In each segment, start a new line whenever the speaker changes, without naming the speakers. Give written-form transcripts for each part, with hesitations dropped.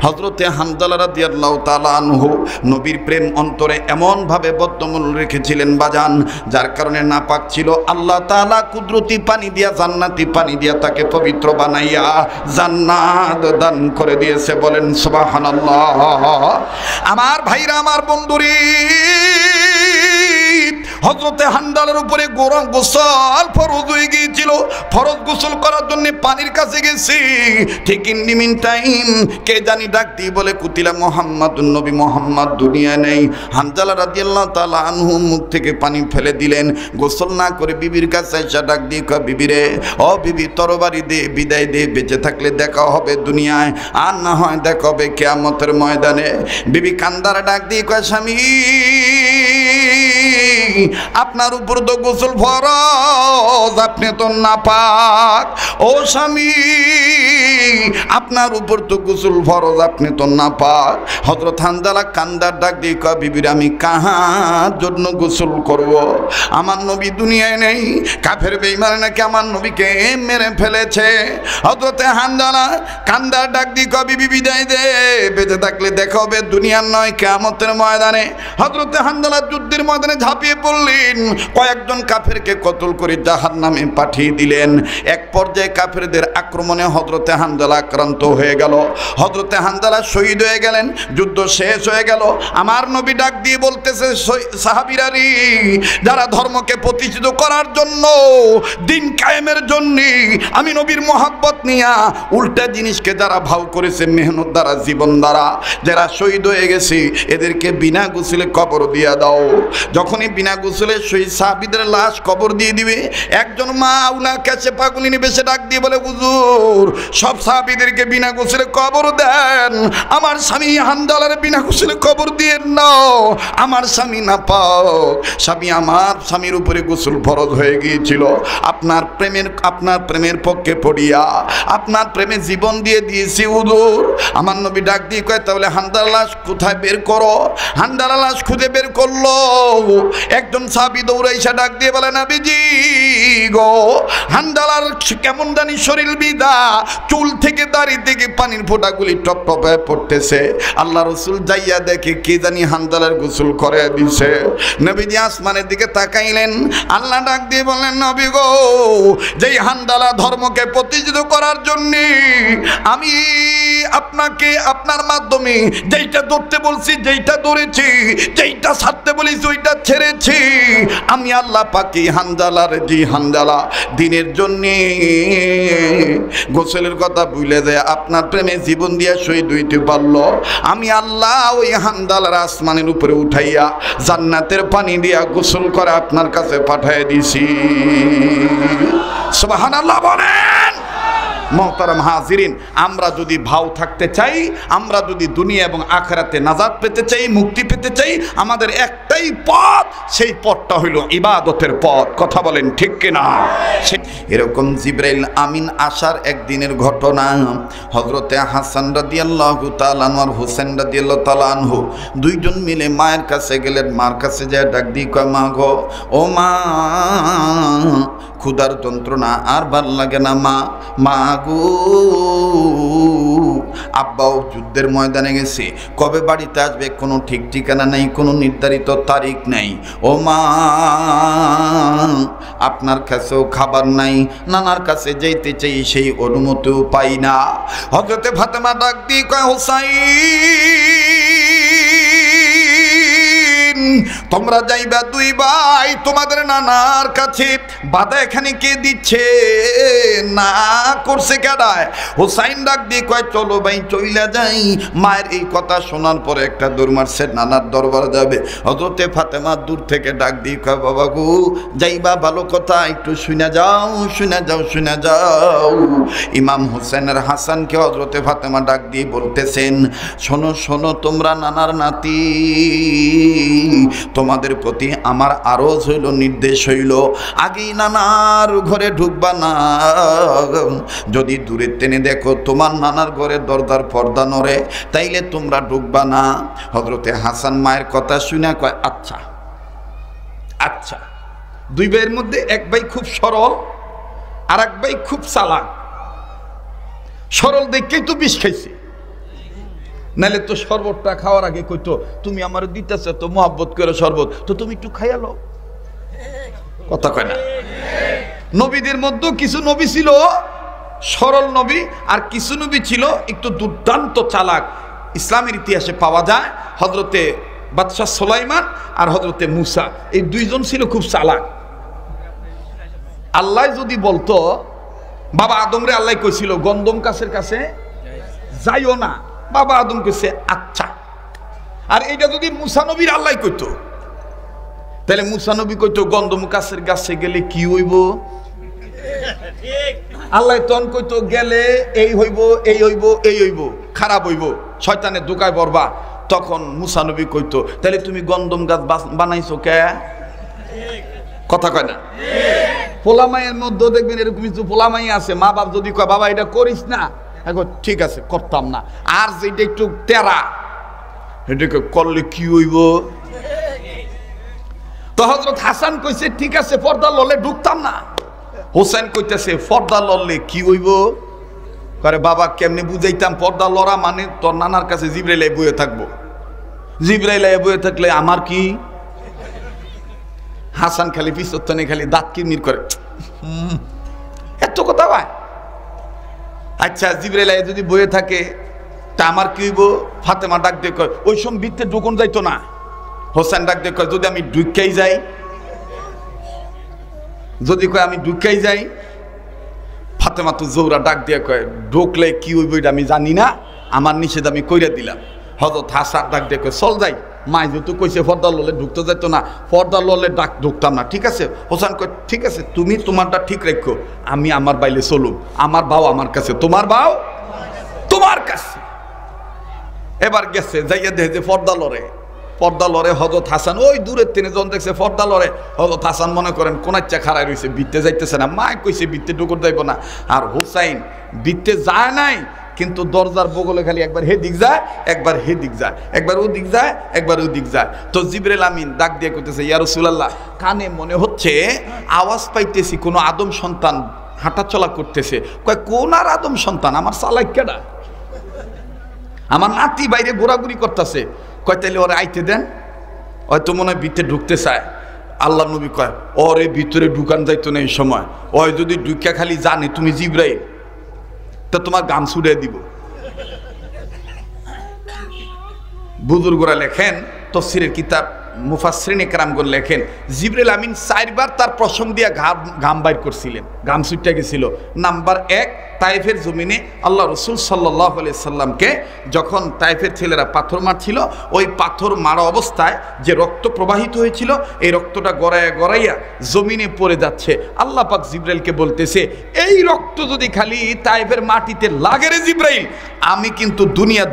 হযরতে হানজালা রাদিয়াল্লাহু তাআলা আনহু নবীর প্রেম অন্তরে এমন ভাবে বদ্ধমূল রেখেছিলেন বাজান, যার কারণে নাপাক ছিল। আল্লাহ তাআলা কুদরতি পানি দিয়া, জান্নাতি পানি দিয়া তাকে পবিত্র বানাইয়া জান্নাত দান করে দিয়েছে। বলেন সুবহানাল্লাহ। আমার ভাইরা, আমার বন্ধুরি, হযরতে হানজালার উপরে গরম গোসল ফরজ হয়ে গিয়েছিল। ফরজ গোসল করার জন্য পানির কাছে গেছি, ঠিক ইন দি মিন টাইম কে জানি ডাক দিয়ে বলে, কুতিলা মুহাম্মাদুন, নবী মুহাম্মদ দুনিয়ায় নেই। হানজালা রাদিয়াল্লাহু তাআলা আনহু মুখ থেকে পানি ফেলে দিলেন। গোসল না করে বিবির কাছে এসে ডাক দিয়ে কয়, বিবি রে, ও বিবি, তরবারি দে, বিদায় দে, বেঁচে থাকলে দেখা হবে দুনিয়ায়, আর না হয় দেখা হবে কিয়ামতের ময়দানে। বিবি কান্দারে ডাক দিয়ে কয়, স্বামী, আপনার উপর তো গোসল ফরজ, আপনি তো নাপাক। ও স্বামী, আপনার উপর তো গোসল ফরজ, আপনি তো নাপাক। হযরত হানজালা কান্দার ডাক দিয়ে কয়, বিবির আমি কাহার জন্য গোসল করব? আমার নবী দুনিয়ায় নেই। কাফের বেঈমান নাকি আমার নবীকে মেরে ফেলেছে। হযরতে হানজালা কান্দার ডাক দিয়ে কয়, বিবি বিদায় দে, বেঁচে থাকলে দেখা হবে দুনিয়ার নয় কিয়ামতের ময়দানে। হযরতে হানজালা যুদ্ধের ময়দানে ঝাঁপিয়ে পড়লেন, কয়েকজন কাফেরকে কতল করে জাহান্নামে পাঠিয়ে দিলেন। এক পর্যায়ে কাফেরদের আক্রমণে হযরতে হানজালা আক্রান্ত হয়ে গেল। হযরতে হানজালা শহীদ হয়ে গেলেন। যুদ্ধ শেষ হয়ে গেল। আমার নবী ডাক দিয়ে বলতেছে, সাহাবীরা রে, যারা ধর্মকে প্রতিষ্ঠিত করার জন্য, দিন কায়েমের জন্য আমি নবীর মহব্বত নিয়া উল্টা জিনিসকে যারা ভাও করেছে, মেহনত দ্বারা, জীবন দ্বারা, যারা শহীদ হয়ে গেছে, এদেরকে বিনা গোসলে কবর দিয়া দাও। যখনই বিনা গোসলে শহীদ সাহাবীদের লাশ কবর দিয়ে দিবে, একজন মা উনা কাছে পাগলিনী বেশে ডাক দিয়ে বলে, হুজুর, সব সাহাবীদেরকে বিনা গোসলে কবর দেন, আমার স্বামী হানজালার বিনা গোসলে কবর দিয়ে নাও, আমার স্বামী না পাও। স্বামী, আমার স্বামীর উপরে গোসল ফরজ হয়ে গিয়েছিল, আপনার প্রেমের পক্ষে পড়িয়া আপনার প্রেমে জীবন দিয়ে দিয়েছি হুজুর। আমার নবী ডাক দিয়ে কয়, তাহলে হানজালার লাশ কোথায় বের করো? হানজালার লাশ খুঁজে বের করলো। একজন সাহাবী দৌড়াইসা ডাক দিয়ে বলে, নবীজি গো, হানজালার কেমন জানি শরীর বিদা, চুল থেকে দাড়ি থেকে পানির ফোঁটাগুলি টপ টপ হয়ে পড়তেছে। আল্লাহ রাসূল যাইয়া দেখে কে জানি হানজালার গোসল করে দিছে। নবীজি আসমানের দিকে তাকাইলেন। আল্লাহ ডাক দিয়ে বললেন, নবী গো, যেই হানজালা ধর্মকে প্রতিষ্ঠিত করার জন্য আমি আপনাকে আপনার মাধ্যমে যেইটা ধরতে বলছি, যেইটা ধরেছি, যেইটা ছাড়তে বলেছি, ওইটা ছেড়েছি, আমি আল্লাহ পাকি হানজালার, জি হানজালা দিনের জন্য গোসলের কথা ভুলে যায় আপনার প্রেমে জীবন দিয়া শহীদ হইতে পারলো, আমি আল্লাহ ওই হানজালার আসমানের উপরে উঠাইয়া জান্নাতের পানি দিয়া গোসল করে আপনার কাছে পাঠিয়ে দিছি। সুবহানাল্লাহ বলেন। মোহতারাম হাজিরিন, আমরা যদি ভাও থাকতে চাই, আমরা যদি দুনিয়া এবং আখিরাতে নাজাত পেতে চাই, মুক্তি পেতে চাই, আমাদের একটাই পথ, সেই পথটা হইল ইবাদতের পথ। কথা বলেন ঠিক কিনা? এরকম জিবরাইল আমিন আসার একদিনের ঘটনা। হযরতে হাসান রাদিয়াল্লাহু তাআলা আনহু আর হোসেন রাদিয়াল্লাহু তাআলা আনহু দুইজন মিলে মায়ের কাছে গেলেন। মার কাছে যায় ডাক দিয়ে কয়, মা গো, ও মা, ক্ষুধার যন্ত্রণা আর ভাল লাগে না মা। মা গো, আব্বাও যুদ্ধের ময়দানে গেছে, কবে বাড়িতে আসবে কোনো ঠিক ঠিকানা নেই, কোনো নির্ধারিত তারিখ নেই। ও মা, আপনার কাছেও খাবার নাই, নানার কাছে যাইতে চাই, সেই অনুমতিও পাই না। হযরতে ফাতেমা ডাক দিয়ে কয়, হোসাইন, তোমরা যাইবা দুই ভাই তোমাদের নানার কাছে, বাধা এখানে কে দিচ্ছে, না করছে কেডায়? হোসাইন ডাক দিয়ে কয়, চলো ভাই চইলা যাই। মায়ের এই কথা শোনার পরে একটা দৌড় মারছে, নানার দরবার যাবে। হযরতে ফাতেমা দূর থেকে ডাক দিয়ে কয়, বাবা গো, যাইবা ভালো কথা, একটু শুনে যাও, শুনে যাও, শুনে যাও। ইমাম হোসেনের হাসানকে হযরতে ফাতেমা ডাক দিয়ে বলতেছেন, শোনো শোনো, তোমরা নানার নাতি, তোমাদের প্রতি আমার আরজ হইল, নির্দেশ হইল, আগেই নানার ঘরে ঢুকবা না। যদি দূরে টেনে দেখো তোমার নানার ঘরে দরজার পর্দা নড়ে, তাইলে তোমরা ঢুকবা না। হযরতে হাসান মায়ের কথা শুনে কয়, আচ্ছা আচ্ছা। দুই ভাইয়ের মধ্যে এক ভাই খুব সরল, আর এক ভাই খুব চালাক। সরল দেখেই তো বিষ খাইছে, নাহলে তো শরবতটা খাওয়ার আগে কইতো তুমি আমার দিতেছে তো মোহাব্বত করে শরবত, তো তুমি একটু খাইয়া লো। কথা কয় না? নবীদের মধ্যে কিছু নবী ছিল সরল নবী, আর কিছু নবী ছিল একটু দুর্দান্ত চালাক। ইসলামের ইতিহাসে পাওয়া যায় হযরতে বাদশাহ সুলাইমান আর হযরতে মুসা, এই দুইজন ছিল খুব চালাক। আল্লাহ যদি বলতো, বাবা আদমরে আল্লাহ কইছিল গন্ধম গাছের কাছে যাইও না, বাবা আদম কইছে আচ্ছা। আর এইটা যদি মুসা নবীর আল্লাহ কইতো, তাহলে মুসা নবী কইতো গন্ধম গাছের কাছে গেলে কি হইব? আল্লাহ তখন কইতো গেলে এই হইব, এই হইব, এই হইব, খারাপ হইব, শয়তানের দোকায় পড়বা। তখন মুসা নবী কইতো তাহলে তুমি গন্ধম গাছ বানাইছো কে? কথা কয় না? পোলামাইয়ের মধ্যে দেখবেন এরকম কিছু পোলামাই আছে, মা বাপ যদি কয় বাবা এটা করিস না, এখন ঠিক আছে করতাম না। আর যেটা একটু তেরা, এটাকে করলে কি হইব? তো হযরত হাসান কইছে ঠিক আছে পর্দা ললে ঢুকতাম না। হোসেন কইতেছে পর্দা লড়লে কি হইব? করে বাবা কেমনে বুঝাইতাম? পর্দা লড়া মানে তোর নানার কাছে জিবরাইল বয়ে থাকবো, জিবরাইল বয়ে থাকলে আমার কি? হাসান খালি পিছনে খালি দাঁত কিরমির করে, এত কথা ভাই। আচ্ছা জিবরাইল যদি বয়ে থাকে তা আমার কি হইব? ফাতেমা ডাক দিয়ে কয় ওই সময় বৃত্তে ঢুকন যাইতো না। হোসেন ডাক দিয়ে কয় যদি আমি ঢুকাই যাই, যদি কয় আমি ঢুকাই যাই। ফাতেমা তো জোহরা ডাক দিয়ে কয় ঢুকলে কি হইব এটা আমি জানি না, আমার নিষেধ আমি কইরা দিলাম। হযরত হাসান ডাক দিয়ে কয় চল যাই, মাই যেহেতু কইছে পর্দা ললে ঢুকতে যেত না, পর্দা ললে ডাক ঢুকতাম না, ঠিক আছে? হোসেন কয় ঠিক আছে তুমি তোমারটা ঠিক রাখো, আমি আমার বাইলে চলুম, আমার বাও আমার কাছে, তোমার বাও তোমার কাছে। এবার গেছে যাইয়া দেখে যে পর্দা লড়ে, পর্দা লড়ে। হযরত হাসান ওই দূরের থেকে যখন দেখছে পর্দা লড়ে, হযরত হাসান মনে করেন কোনাচ্চা খাড়াই রয়েছে, বৃত্তে যাইতেছে না। মা কইছে বৃত্তে ঢুকুর যাইব না, আর হুসাইন বৃত্তে যায় নাই, কিন্তু দরজার বগলে খালি একবার হে দিক যায়, একবার হে দিক যায়, একবার ও দিক যায়, একবার ও দিক যায়। তো জিবরাইল আমিন ডাক দিয়ে কইতেছে ইয়া রাসূলুল্লাহ, কানে মনে হচ্ছে আওয়াজ পাইতেছি কোনো আদম সন্তান হাঁটাচলা করতেছে। কয় কোন আর আদম সন্তান? আমার চালাক কেডা? আমার নাতি বাইরে ঘোরাঘুরি করতেছে। কয় তাইলে ওরে আইতে দেন, হয়তো মনে হয় ভিতরে ঢুকতে চায়। আল্লাহ নবী কয় ওরে ভিতরে ঢুকান যাইতো না এই সময়, ওই যদি ঢুকা খালি জানে তুমি জিবরাইল, তা তোমার গান ছুড়ে দিব। বুজুর্গরা লেখেন, তফসিরের কিতাব মুফাসসিরিন ইকরামগণ লেখেন জিবরাইল আমিন 4 বার তার প্রসঙ্গ দিয়ে ঘাম বাইর করছিলেন, ঘাম ছুটে গেছিল। নাম্বার 1, তাইফের জমিনে আল্লাহ রসুল সাল্লাল্লাহু আলাইহি সাল্লামকে যখন তাইফের ছেলেরা পাথর মারছিল, ওই পাথর মারা অবস্থায় যে রক্ত প্রবাহিত হয়েছিল, এই রক্তটা গড়াইয়া গড়াইয়া জমিনে পড়ে যাচ্ছে। আল্লাহ পাক জিবরাইলকে বলতেছে এই রক্ত যদি খালি তাইফের মাটিতে লাগে রে জিবরাইল, আমি কিন্তু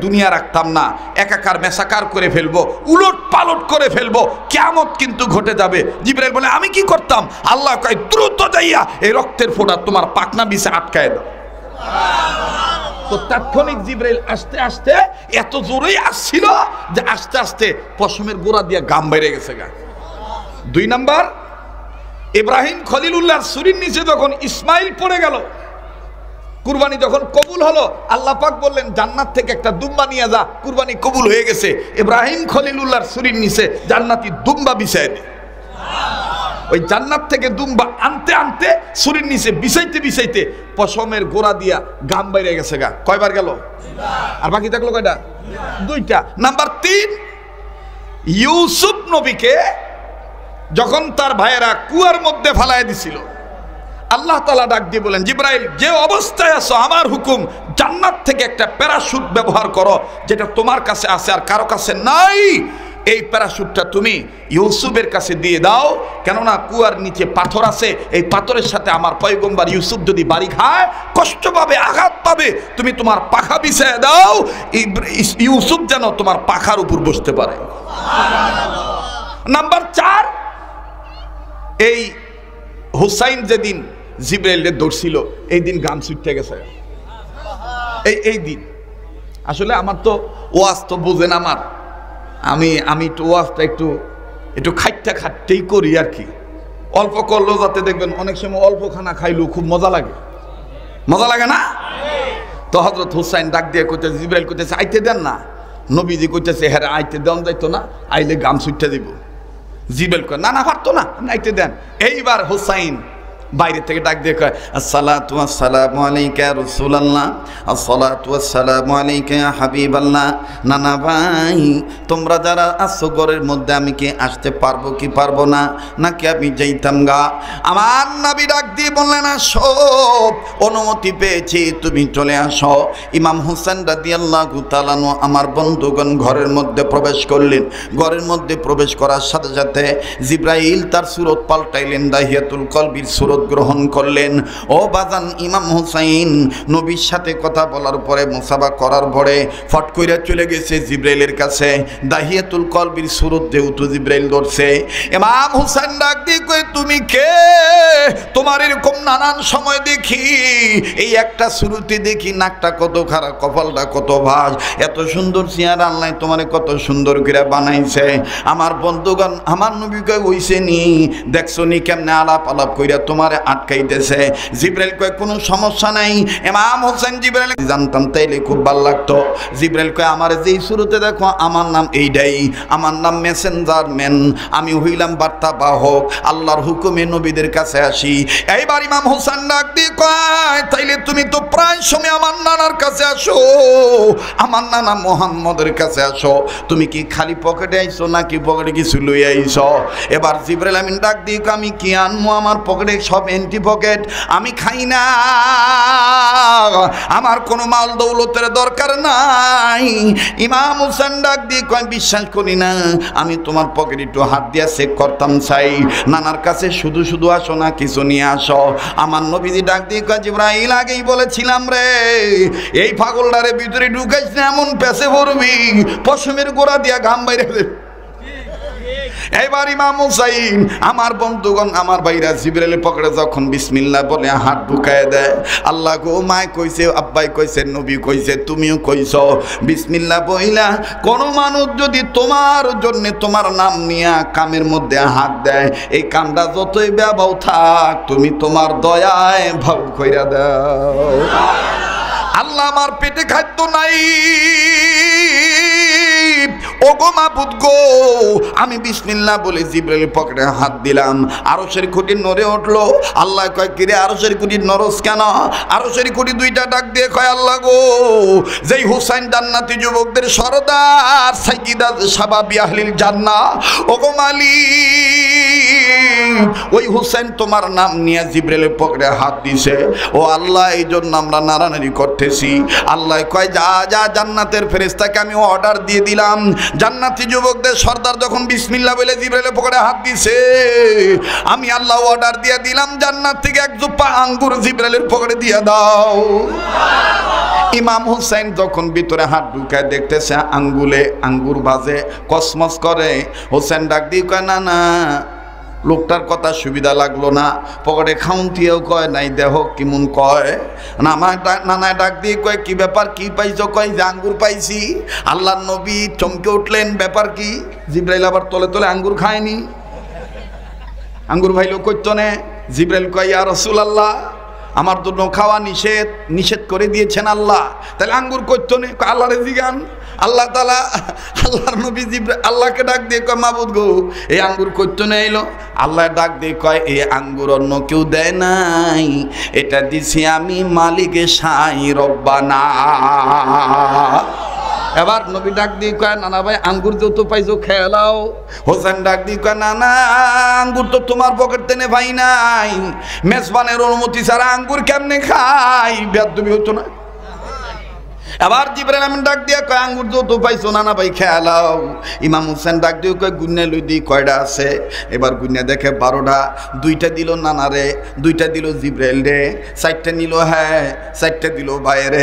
দুনিয়া রাখতাম না, একাকার মেসাকার করে ফেলবো, উলট পালট করে ফেলবো, কিয়ামত কিন্তু ঘটে যাবে। জিবরাইল বলে আমি কি করতাম? আল্লাহ কয় দ্রুত যাইয়া এই রক্তের ফোঁটা তোমার পাকনা বিছে আটকায় দাও। তো তাৎক্ষণিক জিবরাইল আস্তে আস্তে এত জোরেই আসছিল যে আস্তে আস্তে পশমের গোড়া দিয়ে গাম বাইরে গেছে গা। 2 নাম্বার, ইব্রাহিম খলিলুল্লাহর ছুরির নিচে যখন ইসমাইল পড়ে গেল, কুরবানি যখন কবুল হলো, আল্লাহ পাক বললেন জান্নাত থেকে একটা দুম্বা নিয়ে যা, কুরবানি কবুল হয়ে গেছে। ইব্রাহিম খলিলুল্লাহর ছুরির নিচে জান্নাতি দুম্বা বিছায় দেয়। ওই জান্নাত থেকে দুম্বা আনতে আনতে ছুরির নিচে বিছাইতে পশমের গোড়া দিয়া গাম বাইরে গেছে গা। কয়বার গেল? আর বাকি থাকলো কয়টা? 2টা। নাম্বার 3, ইউসুফ নবীকে যখন তার ভাইয়েরা কুয়ার মধ্যে ফালায় দিছিল, আল্লাহ তাআলা ডাক দিয়ে বলেন জিবরাইল যে অবস্থায় আছো আমার হুকুম জান্নাত থেকে একটা প্যারাশুট ব্যবহার করো, যেটা তোমার কাছে আছে আর কারো কাছে নাই। এই প্যারাশুটটা তুমি ইউসুফের কাছে দিয়ে দাও, কেননা কুয়ার নিচে পাথর আছে, এই পাথরের সাথে আমার পয়গম্বর ইউসুফ যদি বাড়ি খায়, কষ্ট পাবে, আঘাত পাবে, তুমি তোমার পাখা বিছায় দাও, ইউসুফ যেন তোমার পাখার উপর বসতে পারে। নাম্বার 4, এই হুসাইন যেদিন জিবরাইলের দৌড়ছিল, এই দিন গাম ছুটতে গেছে। এই দিন আসলে আমার তো ওয়াজ তো বুঝেন, আমি একটু ওয়াজটা একটু খাটতেই করি আর কি, অল্প করলেও যাতে দেখবেন অনেক সময় অল্প খানা খাইলেও খুব মজা লাগে না? তো হযরত হুসাইন ডাক দিয়ে কইতেছে জিবরাইল কইতেছে আইতে দেন না। নবীজি কইতেছে হ্যাঁ আইতে দেন যাইতো না, আইলে গাম ছুটতে দিব। জিব্রাইল কয় না না পারতো না, আইতে দেন। এইবার হুসাইন বাইরে থেকে ডাক দিয়ে কয় আসসালাতু ওয়াসসালামু আলাইকা ইয়া রাসূলুল্লাহ, আসসালাতু ওয়াসসালামু আলাইকা ইয়া হাবিবাল্লাহ। নানা ভাই তোমরা যারা আছো ঘরের মধ্যে আমি কি আসতে পারবো কি পারবো না, নাকি আমি যাইতাম গা? আমার নবী ডাক দিয়ে বললেন আসো, অনুমতি পেয়েছি, তুমি চলে আসো। ইমাম হোসেন রাদিয়াল্লাহু তাআলা আনহু আমার বন্ধুগণ ঘরের মধ্যে প্রবেশ করলেন। ঘরের মধ্যে প্রবেশ করার সাথে সাথে জিব্রাইল তার সুরত পাল্টাইলেন, দাহিয়াতুল কলবির সুরত গ্রহণ করলেন। ও বাজান ইমাম হুসাইন নবীর সাথে কথা বলার পরে মুসাফা করার পরে ফট কইরা চলে গেছে জিব্রাইলের কাছে। দাহিয়াতুল কলবির সুরত যেহেতু জিব্রাইল ধরছে, ইমাম হুসাইন ডাক দিয়ে কই তুমি কে? তোমার এরকম নানান সময় দেখি, এই একটা সুরতে দেখি নাকটা কত খারাপ, কপালটা কত ভাঁজ, এত সুন্দর চেহারা আল্লাহ তোমারে কত সুন্দর করে বানাইছে। আমার বন্ধুগণ আমার নবী কয় হইছে নি, দেখছো নি কেমনে আলাপ আলাপ কইরা তোমার আটকাইতেছে। জিব্রাইল কয় কোনো সমস্যা নাই। ইমাম হোসেন জিব্রাইল জানতাম তাইলে খুব ভালো লাগতো। জিব্রাইল কয় আমার যেই শুরুতে দেখো আমার নাম এইটাই, আমার নাম মেসেঞ্জার ম্যান, আমি হইলাম বার্তা বাহক, আল্লাহর হুকুমে নবীদের কাছে আসি। এইবার ইমাম হোসেন ডাক দিয়ে কয় তাইলে তুমি তো প্রায় সময় আমার নানার কাছে আসো, আমার নানা মোহাম্মদের কাছে আসো, তুমি কি খালি পকেটে আইছো নাকি পকেটে কিছু লই আইছো? এবার জিব্রাইল আমিন ডাক দিয়ে আমি কি আনমু, আমার পকেটে সব এন্টি পকেট, আমি খাই না, আমার কোনো মাল দৌলতের দরকার নাই। ইমাম হোসেন ডাক দিয়ে কয় বিশ্বাস করি না, আমি তোমার পকেটে একটু হাত দিয়ে চেক করতাম চাই, নানার কাছে শুধু শুধু আসো না কিছু নিয়ে আসো। আমার নবীজি ডাক দিয়ে কয় জিব্রাইল আগেই বলেছিলাম রে, এই পাগলটারে ভিতরে ঢুকাইস না, এমন পেছে পড়বি পশমের গোড়া দিয়া ঘাম বাইরে দেবে। এবার ইমাম হুসাইন আমার বন্ধুগণ আমার ভাইরা জিব্রাইলের পকেটে যখন বিসমিল্লাহ বলে হাত ঢুকায় দেয়, আল্লাহ গো মায় কইছে, আব্বাই কইছে, নবী কইছে, তুমিও কইছো, বিসমিল্লাহ বইলা কোন মানুষ যদি তোমার জন্য তোমার নাম নিয়া কামের মধ্যে হাত দেয়, এই কামটা যতই ব্যাবাও থাক তুমি তোমার দয়ায় ভাব কইরা দাও। আল্লাহ আমার পেটে খাদ্য নাই, ওগো মাবুদ গো, আমি বিসমিল্লাহ বলে জিব্রাইলের পকেটে হাত দিলাম, আরশের খুঁটি নড়ে উঠলো। আল্লাহ কয় কিরে আরশের খুঁটি নরস কেন? আরশের খুঁটি দুইটা ডাক দিয়ে কয় আল্লাহ গো, যেই হুসাইন জান্নাতি যুবকদের সরদার, সাইয়্যিদা শাবাবি আহলিল জান্নাহ, ওগো মালিক, ওই হুসাইন তোমার নাম নিয়ে জিব্রাইলের পকেটে হাত দিছে। ও আল্লাহ এই জন্য আমরা নাড়ানাড়ি করতেছি। আল্লাহ কয় যা যা জান্নাতের ফেরেশতাকে আমি অর্ডার দিয়ে দিলাম, জান্নাতি যুবকদের সর্দার যখন বিসমিল্লাহ বলে জিব্রাইলের পকেটে হাত দিছে, আমি আল্লাহ অর্ডার দিয়ে দিলাম জান্নাত থেকে এক জুপ্পা আঙ্গুর জিব্রাইলের পকেটে দিয়ে দাও। ইমাম হুসাইন যখন ভিতরে হাত ঢুকায় দেখতেছে আঙ্গুলে আঙ্গুর বাজে, কসমস করে। হোসেন ডাক দিয়ে কয় না না, লোকটার কথা সুবিধা লাগলো না, পকেটে খাউন্তিয়েও কয় নাই, দেহ কেমন কয় না। আমার নানায় ডাক দিয়ে কয় কি ব্যাপার, কি পাইছো? কয় যে আঙ্গুর পাইছি। আল্লাহর নবী চমকে উঠলেন, ব্যাপার কি? জিব্রাইল আবার তলে তলে আঙ্গুর খায়নি, আঙ্গুর ভাইলো কইতো নে। জিব্রাইল কয় ইয়া রাসূলুল্লাহ, আমার জন্য খাওয়া নিষেধ, নিষেধ করে দিয়েছেন আল্লাহ, তাহলে আঙ্গুর কইতো নে? আল্লাহরে জিগান। আল্লাহ তাআলা আল্লাহর নবী জিব্রাইল আল্লাহকে ডাক দিয়ে কয় মাবুদ গো, এই আঙ্গুর কইতো না এলো? আল্লাহ ডাক দিয়ে কয় এই আঙ্গুর অন্য কেউ দেয় নাই, এটা দিছি আমি মালিকে সাই রব্বানা। এবার নবী ডাক দিয়ে কয় নানা ভাই আঙ্গুর যত পাইছো খেলাও। হোসেন ডাক দিয়ে কয় না না, আঙ্গুর তো তোমার পকেট তেনে ভাই নাই, মেজবানের অনুমতি ছাড়া আঙ্গুর কেমনে খাই? বেয়াদবি হতো না? এবার জিব্রাইল আমিন ডাক দিয়া কয় আঙ্গুর যত পাইছো নানা ভাই খেলাও। ইমাম হোসেন ডাক দিয়ে কয় গুন্নে লই দি কয়টা আছে? এবার গুন্নে দেখে 12টা, 2টা দিল নানা রে, 2টা দিল জিব্রাইল রে, 4টা নিল হ্যাঁ, 4টা দিল বাইরে।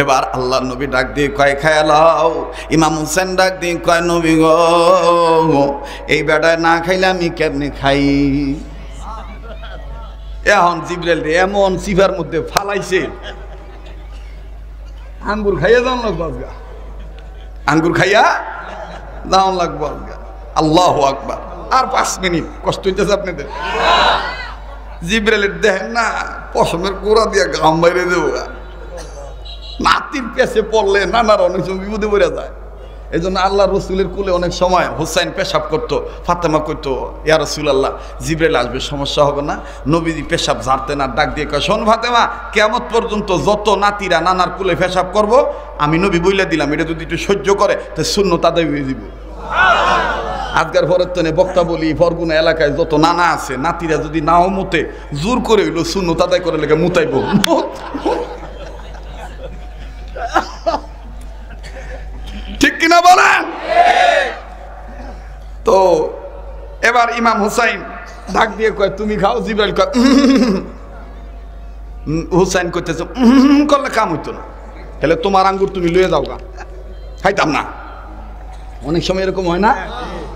এবার আল্লাহ নবী ডাক দিয়ে কয় খেলাও। ইমাম হোসেন ডাক দিয়ে কয় নবী গো, এই বেটায় না খাইলে আমি কেমনে খাই? এখন জিব্রাইল রে এমন সিফার মধ্যে ফালাইছে, আঙ্গুর খাইয়া যাওয়ান লাগবো আজগা, আঙ্গুর খাইয়া যাওয়ান লাগবো আজগা। আল্লাহু আকবার। আর 5 মিনিট কষ্ট হইতেছে আপনাদের। জিব্রাইলের দেখেন না পশমের গোড়া দিয়া গাম বাইরে দেবো, নাতির পেছে পড়লে নানার অনেক সময় বিপদে পড়ে যায়। এই জন্য আল্লাহ রসুলের কুলে অনেক সময় হুসাইন পেশাব করতো, ফাতেমা করতো ইয়া রাসূলুল্লাহ জিবরাইল আসবে, সমস্যা হবে না? নবীজি পেশাব ঝাড়তেন আর ডাক দিয়ে কয়, শোন ফাতেমা, কিয়ামত পর্যন্ত যত নাতিরা নানার কুলে পেশাব করব, আমি নবী বইলা দিলাম, এটা যদি একটু সহ্য করে তো সুন্নত আদায় হয়ে যাব। আজকার পরতনে বক্তা বলি, ফরগুনা এলাকায় যত নানা আছে, নাতিরা যদি নাও মুতে, জোর করে হইলো সুন্নত আদায় করে লেগে মুতাইব। ঠিক কিনা বলেন? তো এবার ইমাম হুসাইন ডাক দিয়ে কয়, তুমি খাও। জিবরাইল কয়, হুসাইন কইতেছে করলে কাম হইতো না, তাহলে তোমার আঙ্গুর তুমি লয়ে যাও গা, খাইতাম না। অনেক সময় এরকম হয় না,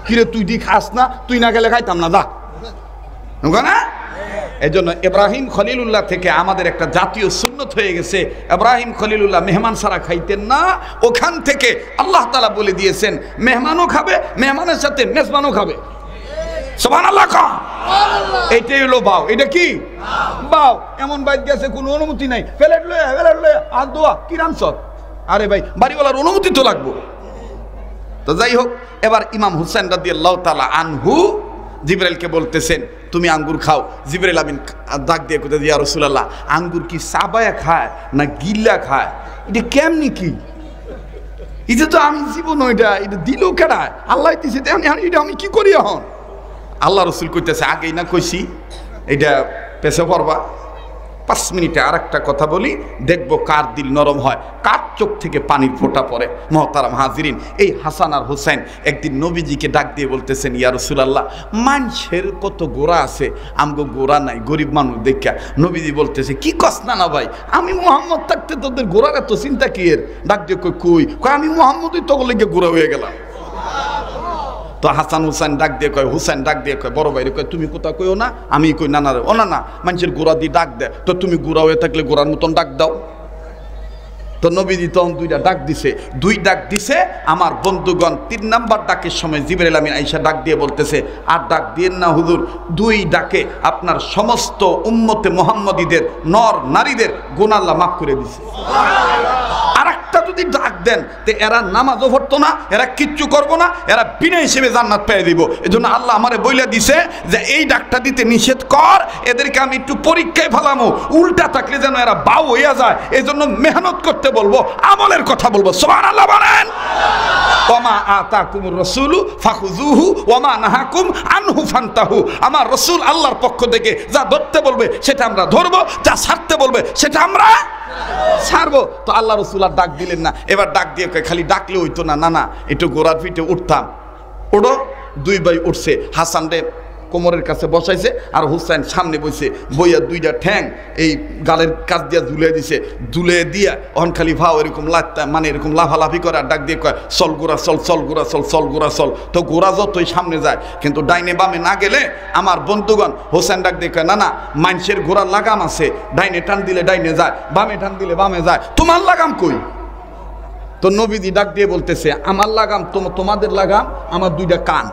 কিরে তুই দি খাস না, তুই না গেলে খাইতাম না, যা না। এই জন্য ইব্রাহিম খলিলুল্লাহ থেকে আমাদের একটা জাতীয় সুন্নত হয়ে গেছে, ইব্রাহিম খলিলুল্লাহ মেহমান ছাড়া খাইতেন না। ওখান থেকে আল্লাহ তাআলা বলে দিয়েছেন, মেহমানও খাবে, মেহমানের সাথে মেজবানও খাবে। সুবহানাল্লাহ। এইটাই হলো বাও। এটা কি বাও? এমন বাইত গেছে কোনো অনুমতি নাই, প্লেট লয়ে হাত ধোয়া, কি রামসত? আরে ভাই, বাড়িওয়ালার অনুমতি তো লাগবো। তো যাই হোক, এবার ইমাম হুসাইন রাদিয়াল্লাহু তাআলা আনহু জিবরাইলকে বলতেছেন, তুমি আঙ্গুর খাও। জিবরাইল আমিন ডাক দিয়ে কইতে, ইয়া রাসূলুল্লাহ, আঙ্গুর কি চাবায়া খায় না গিল্লা খায়? এটা কেমনি কি? এটা তো আমি জীবন, এটা দিল কেডা? আল্লাহ দিছে, এটা আমি কি করি এখন? আল্লাহ রসুল কইতেছে, আগেই না কইছি এটা পেছে পড়বা। 5 মিনিটে আর একটা কথা বলি, দেখবো কার দিল নরম হয়, কার চোখ থেকে পানির ফোঁটা পড়ে। মহতারাম হাজিরিন, এই হাসান আর হুসাইন একদিন নবীজিকে ডাক দিয়ে বলতেছেন, ইয়া রাসূলুল্লাহ, মানুষের কত গোড়া আছে, আমগো গোড়া নাই, গরিব মানুষ দেখা। নবীজি বলতেছে, কি কস না না ভাই, আমি মুহাম্মদ থাকতে তোদের গোড়ার এত চিন্তা কি এর? ডাক দিয়ে কই আমি মুহাম্মদই তো লেগে গোড়া হয়ে গেলাম। তো হাসান হুসাইন ডাক দিয়ে কয়, হুসাইন ডাক দিয়ে কয়, বড় ভাইরে কয়, তুমি কোথা কইও না, আমি কই না না রে, ও না না, মানুষের গোড়া দিয়ে ডাক দেয়, তো তুমি গোড়া হয়ে থাকলে গোড়ার মতন ডাক দাও। তো নবীজি তখন 2টা ডাক দিছে, 2 ডাক দিছে। আমার বন্ধুগণ, 3 নাম্বার ডাকের সময় জিবরাইল আমিন আয়েশা ডাক দিয়ে বলতেছে, আর ডাক দিয়েন না হুজুর, 2 ডাকে আপনার সমস্ত উম্মতে মুহাম্মদীদের নর নারীদের গুনাহ আল্লাহ মাফ করে দিছে। আরেকটা যদি ডাক দেন, তে এরা নামাজও পড়তো না, এরা কিচ্ছু করবো না, এরা বিনা হিসেবে জান্নাত পেয়ে দিব। এজন্য আল্লাহ আমারে বইলা দিছে যে এই ডাকটা দিতে নিষেধ কর, এদেরকে আমি একটু পরীক্ষায় ফেলামো, উল্টা থাকলে যেন এরা বাউ হইয়া যায়। এই জন্য মেহনত করতে বলবো, আমলের কথা বলবো। সুবহানাল্লাহ বলেন। ওমা আতাকুমুর রাসূলু ফাখুযুহু ওমা নাহাকুম আনহু ফান্তাহু। আমার রাসূল আল্লাহর পক্ষ থেকে যা ধরতে বলবে সেটা আমরা ধরবো, যা ছাড়তে বলবে সেটা আমরা ছাড়বো। তো আল্লাহ রাসূল আর ডাক দিলেন না। এবার ডাক দিয়ে খালি ডাকলে হইতো না, না না, একটু গোড়ার পিঠে উঠতাম। ওড়ো, 2 ভাই উঠছে, হাসান রে কোমরের কাছে বসাইছে আর হুসাইন সামনে বসে, বইয়া 2টা ঠ্যাং এই গালের কাছ দিয়া ঝুলে দিছে, ঝুলে দিয়া অন খালি ভাও এরকম লাফতা, মানে এরকম লাফালাফি করে আর ডাক দিয়ে কয়, চল গোড়া চল, চল গোড়া চল, চল গোড়া চল। তো গোড়া যতই সামনে যায়, কিন্তু ডাইনে বামে না গেলে আমার বন্ধুগণ, হুসাইন ডাক দিয়ে কয়, না না, মানুষের গোড়ার লাগাম আছে, ডাইনে টান দিলে ডাইনে যায়, বামে টান দিলে বামে যায়, তোমার লাগাম কই? তো নবীজি ডাক দিয়ে বলতেছে, আমার লাগাম তোমাদের লাগাম আমার 2টা কান।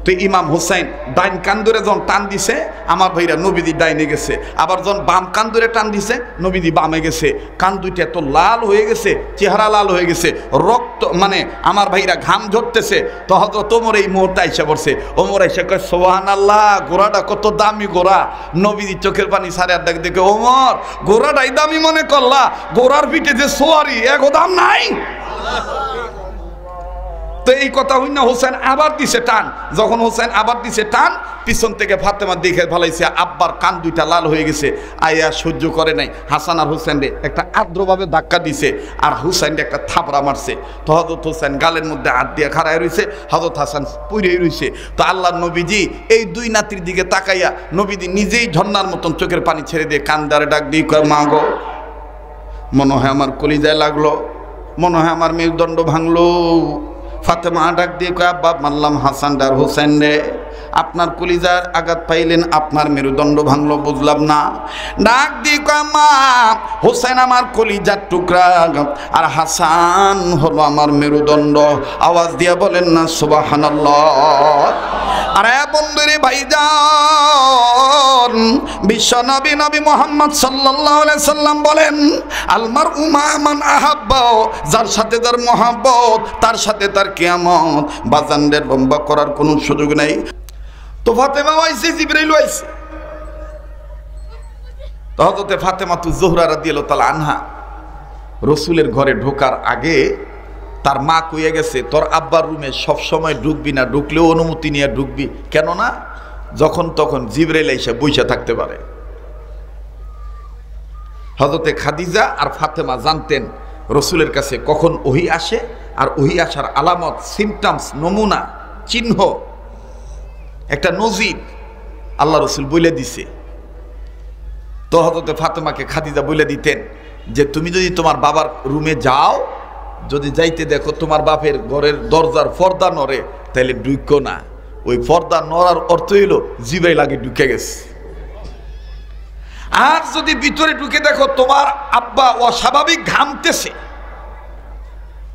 তো ইমাম হুসাইন ডাইন কান ধরে যখন টান দিছে, আমার ভাইরা নবীজি ডাইনে গেছে, আবার যখন বাম কান ধরে টান দিছে, নবীজি বামে গেছে। কান 2টা এত লাল হয়ে গেছে, চেহারা লাল হয়ে গেছে, রক্ত, মানে আমার ভাইরা ঘাম ঝরতেছে। তো হযরত ওমর এই মুহূর্তে আইসা পড়ছে। ওমর আইসা কয়, সুবহানাল্লাহ, ঘোড়াটা কত দামি ঘোড়া। নবীজি চোখের পানি সারে আর ডাক দেখে, ওমর, ঘোড়াটাই দামি মনে করলা, ঘোড়ার পিঠে যে সোয়ারি, এগো দাম নাই। তো এই কথা হই না, হোসেন আবার দিছে টান। যখন হোসেন আবার দিছে টান, পিছন থেকে ফাতেমা দেখে ভালাইছে আব্বার কান 2টা লাল হয়ে গেছে। আয়া সহ্য করে নাই, হাসান আর হোসেন রে একটা আদ্রভাবে ধাক্কা দিছে আর হুসাইন একটা থাপড়া মারছে। তো হযরত হোসেন গালের মধ্যে হাত দিয়ে খাড়ায় রইছে, হযরত হাসান পুড়েই রইছে। তো আল্লাহর নবীজি এই 2 নাতির দিকে তাকাইয়া নবীজি নিজেই ঝর্ণার মতন চোখের পানি ছেড়ে দিয়ে কান্দারে ডাক দিয়ে কয়, মা গো, মনে হয় আমার কলিজায় লাগলো, মনে হয় আমার মেরুদণ্ড ভাঙলো। ফাতেমা ডাক দিয়ে কয়, আব্বা, মারলাম হাসান আর হোসেন রে, আপনার কলিজার আঘাত পাইলেন, আপনার মেরুদণ্ড ভাঙলো, বুঝলাম না। ডাক দিয়ে কয়, মা, হোসেন আমার কলিজার টুকরা আর হাসান হলো আমার মেরুদণ্ড। আওয়াজ দিয়া বলেন না সুবহানাল্লাহ। আরে বন্ধুরে ভাইজান, যখন বিশ্বনবী নবী মুহাম্মদ সাল্লাল্লাহু আলাইহি সাল্লাম বলেন আলমারউ মা মান আহাব্বা, যার সাথে যার মহব্বত তার সাথে তার কিয়ামত। বাজানদের লম্বা করার কোনো সুযোগ নেই। তো ফাতেমা আইছে, জিবরাইল আইছে। তো হযরতে ফাতেমাতুজ জোহরা রাদিয়াল্লাহু তাআলা আনহা রাসূলের ঘরে ঢোকার আগে তার মা কইয়া গেছে, তোর আব্বার রুমে সব সময় ঢুকবি না, ঢুকলেও অনুমতি নিয়ে ঢুকবি। কেন না? যখন তখন জিবরাইল এসে বইসা থাকতে পারে। হযরতে খাদিজা আর ফাতেমা জানতেন রাসূলের কাছে কখন ওহী আসে, আর ওহী আসার আলামত, সিমটমস, নমুনা, চিহ্ন, একটা নজির আল্লাহ রাসূল বলে দিছে। তো হযরতে ফাতেমাকে খাদিজা বলে দিতেন যে তুমি যদি তোমার বাবার রুমে যাও, যদি যাইতে দেখো তোমার বাপের ঘরের দরজার পর্দা নড়ে, তাহলে ঢুকো না। ওই পর্দা নড়ার অর্থ হইল জিবরাইল আগে ঢুকে গেছে। আর যদি ভিতরে ঢুকে দেখো তোমার আব্বা অস্বাভাবিক ঘামতেছে,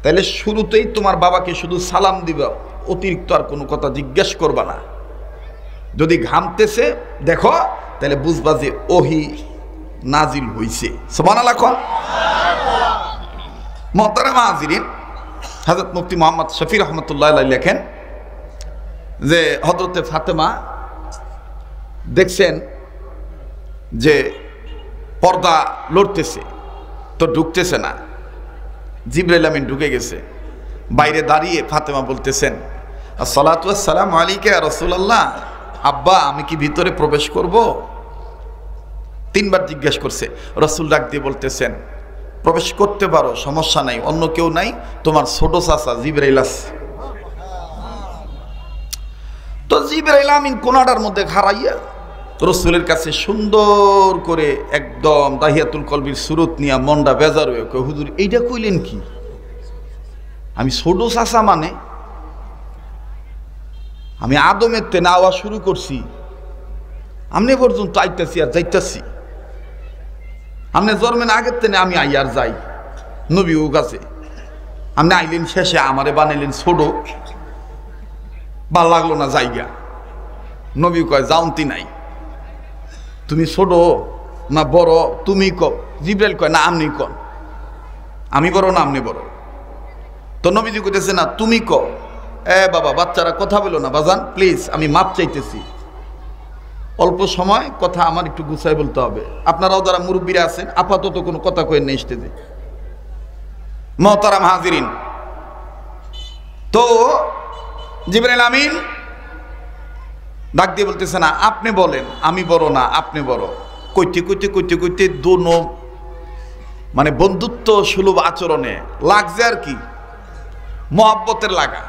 তাহলে শুরুতেই তোমার বাবাকে শুধু সালাম দিবা, অতিরিক্ত আর কোনো কথা জিজ্ঞেস করবা না। যদি ঘামতেছে দেখো, তাহলে বুঝবা যে ওহী নাজিল হইছে। সুবহানাল্লাহ। মুহতারামা হাজিরিন, হযরত মুফতি মুহাম্মদ শফি রহমতুল্লাহ আলাইহি লেখেন যে হযরতে ফাতেমা দেখছেন যে পর্দা লড়তেছে, তো ঢুকতেছে না। জিবরাইল আমিন ঢুকে গেছে। বাইরে দাঁড়িয়ে ফাতেমা বলতেছেন, আসসালাতু ওয়াসসালামু আলাইকা ইয়া রাসূলুল্লাহ, আব্বা আমি কি ভিতরে প্রবেশ করব? তিনবার জিজ্ঞেস করছে। রাসূল ডাক দিয়ে বলতেছেন, প্রবেশ করতে পারো, সমস্যা নাই, অন্য কেউ নাই, তোমার ছোট চাচা জিবরাইল আছে। তো জিবরাইল আমিন কোনাটার মধ্যে খাড়াইয়া রাসূলের কাছে সুন্দর করে একদম দাহিয়াতুল কলবির সুরত নিয়া মনটা বেজার হয়ে কয়, হুজুর এইটা কইলেন কি? আমি ছোট চাচা মানে আমি আদমের তেনে আওয়াজ শুরু করছি, আমনে পর্যন্ত আইতাছি আর যাইতাছি, আমনে জন্মের আগের তেনে আমি আই আর যাই, নবী ও কাছে আপনি আইলেন শেষে আমারে বানাইলেন ছোট, ভাল লাগলো না জায়গা। নবী কয় যাওনতি নাই, তুমি ছোট না বড় তুমি কও। জিবরাইল কয় না আপনি কন, আমি বড় না আপনি বড়। তো নবীজি কইতেছে না তুমি কও। বাবা বাচ্চারা কথা বলো না বাজান, প্লিজ আমি মাপ চাইতেছি, অল্প সময় কথা আমার একটু গুছাই বলতে হবে। আপনারাও যারা মুরব্বীরা আছেন আপাতত কোনো কথা কয়ে নেই স্টেজে। মুহতারাম হাজিরিন, তো জিবরাইল আমিন ডাক দিয়ে বলতেছে না আপনি বলেন, আমি বড় না আপনি বড়। কইতে কইতে কইতে কইতে দোনো মানে বন্ধুত্ব সুলভ আচরণে লাগছে আর কি, মহব্বতের লাগা।